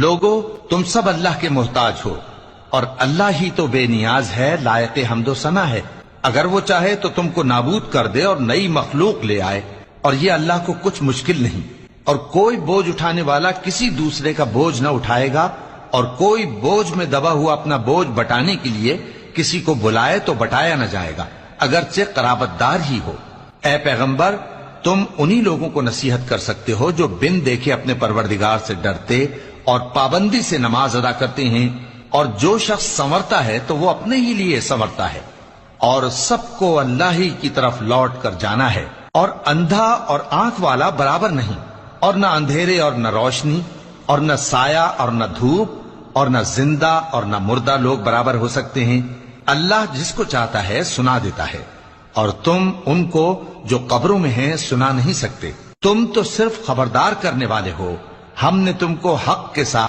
لوگو تم سب اللہ کے محتاج ہو اور اللہ ہی تو بے نیاز ہے، لائق حمد و ثنا ہے۔ اگر وہ چاہے تو تم کو نابود کر دے اور نئی مخلوق لے آئے، اور یہ اللہ کو کچھ مشکل نہیں۔ اور کوئی بوجھ اٹھانے والا کسی دوسرے کا بوجھ نہ اٹھائے گا، اور کوئی بوجھ میں دبا ہوا اپنا بوجھ بٹانے کے لیے کسی کو بلائے تو بٹایا نہ جائے گا، اگرچہ قرابت دار ہی ہو۔ اے پیغمبر، تم انہی لوگوں کو نصیحت کر سکتے ہو جو بن دیکھے اپنے پروردگار سے ڈرتے اور پابندی سے نماز ادا کرتے ہیں، اور جو شخص سنورتا ہے تو وہ اپنے ہی لیے سنورتا ہے، اور سب کو اللہ ہی کی طرف لوٹ کر جانا ہے۔ اور اندھا اور آنکھ والا برابر نہیں، اور نہ اندھیرے اور نہ روشنی، اور نہ سایہ اور نہ دھوپ، اور نہ زندہ اور نہ مردہ لوگ برابر ہو سکتے ہیں۔ اللہ جس کو چاہتا ہے سنا دیتا ہے، اور تم ان کو جو قبروں میں ہیں سنا نہیں سکتے۔ تم تو صرف خبردار کرنے والے ہو، ہم نے تم کو حق کے ساتھ